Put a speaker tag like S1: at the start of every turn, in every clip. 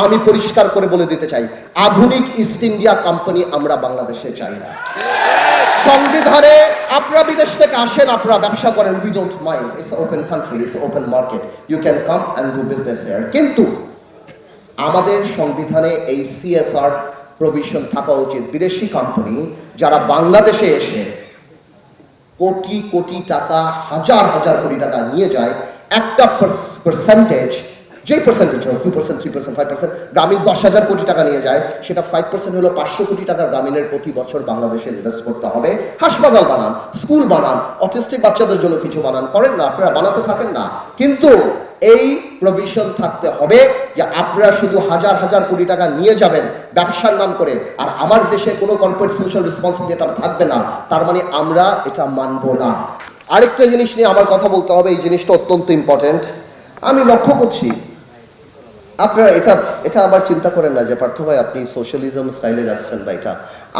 S1: আমি পরিষ্কার করে বলে দিতে চাই, আধুনিক ইস্ট ইন্ডিয়া কোম্পানি আমরা বাংলাদেশে চাই না। সংবিধানে আপনারা বিদেশ থেকে আসেন, আপনারা ব্যবসা করেন, we don't mind, it's open country, it's open market, you can come and do business here. কিন্তু আমাদের সংবিধানে এই সিএসআর প্রভিশন থাকা উচিত। বিদেশি কোম্পানি যারা বাংলাদেশে এসে কোটি কোটি টাকা, হাজার হাজার কোটি টাকা নিয়ে যায়, একটা পার্সেন্টেজ, যে পার্সেন্টেজ হোক, 2%, 3%, 5%, গ্রামীণ 10,000 কোটি টাকা নিয়ে যায়, সেটা 5% হলো 500 কোটি টাকা গ্রামীণের প্রতি বছর বাংলাদেশে ইনভেস্ট করতে হবে। হাসপাতাল বানান, স্কুল বানান, অটিস্টিক বাচ্চাদের জন্য কিছু বানান, করেন না, আপনারা বানাতে থাকেন না। কিন্তু এই প্রভিশন থাকতে হবে যে আপনারা শুধু হাজার হাজার কোটি টাকা নিয়ে যাবেন ব্যবসার নাম করে, আর আমার দেশে কোনো কর্পোরেট সোশ্যাল রেসপন্সিবিলিটি থাকবে না, তার মানে আমরা এটা মানব না। আরেকটা জিনিস নিয়ে আমার কথা বলতে হবে, এই জিনিসটা অত্যন্ত ইম্পর্টেন্ট। আমি লক্ষ্য করছি আপনারা এটা আবার চিন্তা করেন না যে পার্থ ভাই আপনি সোশ্যালিজম স্টাইলে যাচ্ছেন বা এটা।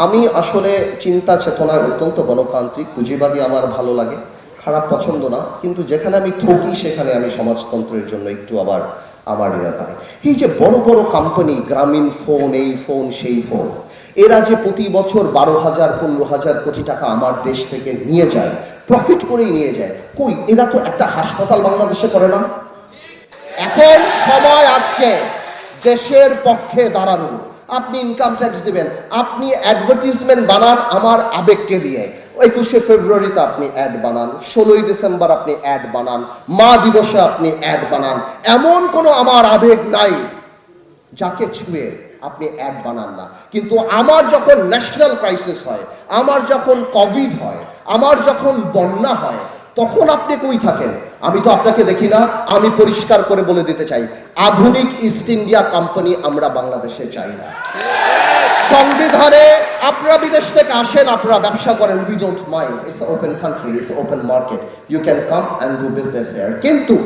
S1: আমি আসলে চিন্তা চেতনায় অত্যন্ত গণতান্ত্রিক, পুঁজিবাদী, আমার ভালো লাগে, খারাপ পছন্দ না। কিন্তু যেখানে আমি ঠকি সেখানে আমি সমাজতন্ত্রের জন্য একটু আবার আমার পাই। এই যে বড় বড় কোম্পানি, গ্রামীণ ফোন, এই ফোন সেই ফোন, এরা যে প্রতি বছর 12,000, 15,000 কোটি টাকা আমার দেশ থেকে নিয়ে যায়, প্রফিট করেই নিয়ে যায়, কই এরা তো একটা হাসপাতাল বাংলাদেশে করে না। এখন সময় আসছে দেশের পক্ষে দাঁড়ানো। আপনি ইনকাম ট্যাক্স দিবেন, আপনি অ্যাডভার্টিজমেন্ট বানান আমার আবেগকে দিয়ে। 21শে ফেব্রুয়ারিতে আপনি অ্যাড বানান, 16ই ডিসেম্বর আপনি অ্যাড বানান, মা দিবসে আপনি অ্যাড বানান। এমন কোনো আমার আবেগ নাই যাকে ছুঁয়ে আপনি অ্যাড বানান না। কিন্তু আমার যখন ন্যাশনাল ক্রাইসিস হয়, আমার যখন কোভিড হয়, আমার যখন বন্যা হয়, তখন আপনি কই থাকেন? আমি তো আপনাকে দেখি না। আমি পরিষ্কার করে বলে দিতে চাই, আধুনিক ইস্ট ইন্ডিয়া কোম্পানি আমরা বাংলাদেশে চাই না। সংবিধানে আপনারা বিদেশ থেকে আসেন, আপনারা ব্যবসা করেন, we don't mind, it's open country, it's open market, you can come and do business here. কিন্তু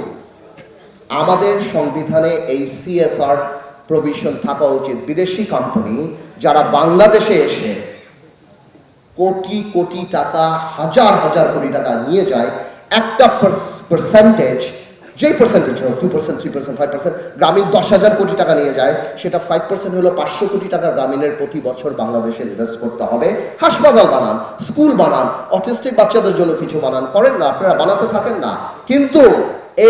S1: আমাদের সংবিধানে এই সিএসআর প্রভিশন থাকা উচিত। বিদেশি কোম্পানি যারা বাংলাদেশে এসে কোটি কোটি টাকা, হাজার হাজার কোটি টাকা নিয়ে যায়, একটা পার্সেন্টেজ, যে পার্সেন্টেজ হোক, 2%, 3%, 5%, গ্রামীণ 10,000 কোটি টাকা নিয়ে যায়, সেটা 5% হলো 500 কোটি টাকা গ্রামীণের প্রতি বছর বাংলাদেশে ইনভেস্ট করতে হবে। হাসপাতাল বানান, স্কুল বানান, অটিস্টিক বাচ্চাদের জন্য কিছু বানান, করেন না, আপনারা বানাতে থাকেন না। কিন্তু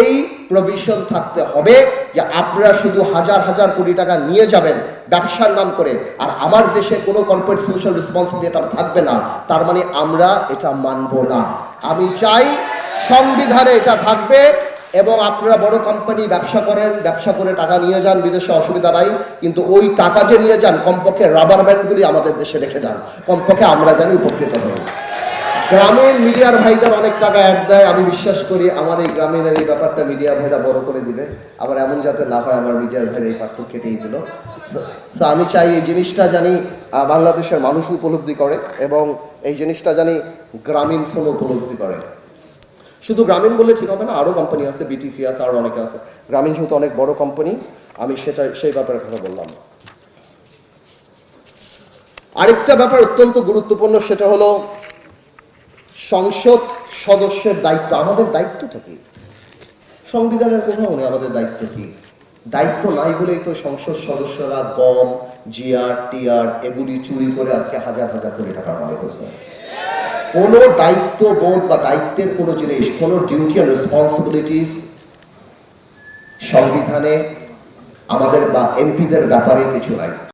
S1: এই প্রভিশন থাকতে হবে যে আপনারা শুধু হাজার হাজার কোটি টাকা নিয়ে যাবেন ব্যবসার নাম করে, আর আমার দেশে কোনো কর্পোরেট সোশ্যাল রেসপন্সিবিলিটি থাকবে না, তার মানে আমরা এটা মানব না। আমি চাই সংবিধানে এটা থাকবে। এবং আপনারা বড় কোম্পানি ব্যবসা করেন, ব্যবসা করে টাকা নিয়ে যান বিদেশে, অসুবিধা নাই। কিন্তু ওই টাকা যে নিয়ে যান, কমপক্ষে রাবার ব্যান্ডগুলি আমাদের দেশে রেখে যান, কমপক্ষে আমরা জানি উপকৃত হই। গ্রামীণ মিডিয়ার ভাইদের অনেক টাকা অ্যাড দেয়, আমি বিশ্বাস করি আমার এই গ্রামীণের এই ব্যাপারটা মিডিয়া ভাইরা বড় করে দিবে। আবার এমন যাতে না হয় আমার মিডিয়ার ভাইরা এই পার্থক্য কেটেই দিল। সো আমি চাই এই জিনিসটা জানি বাংলাদেশের মানুষ উপলব্ধি করে, এবং এই জিনিসটা জানি গ্রামীণ ফোন উপলব্ধি করে। শুধু গ্রামীণ বললে ঠিক হবে না, আরও কোম্পানি আছে, বিটিসি আছে, আরও অনেকে আছে। গ্রামীণ যেহেতু অনেক বড় কোম্পানি, আমি সেই ব্যাপারে কথা বললাম। আরেকটা ব্যাপার অত্যন্ত গুরুত্বপূর্ণ, সেটা হলো সংসদ সদস্যের দায়িত্ব। আমাদের দায়িত্বটা কি? সংবিধানের কোথাও নেই আমাদের দায়িত্ব কি। দায়িত্ব নাই বলেই তো সংসদ সদস্যরা গম, জিআর, টিআর এগুলি চুরি করে আজকে হাজার হাজার কোটি টাকা মারা গেছে। কোনো দায়িত্ববোধ বা দায়িত্বের কোনো জিনিস, কোনো ডিউটি অ্যান্ড রেসপন্সিবিলিটিস সংবিধানে আমাদের বা এমপিদের ব্যাপারে কিছু নাই।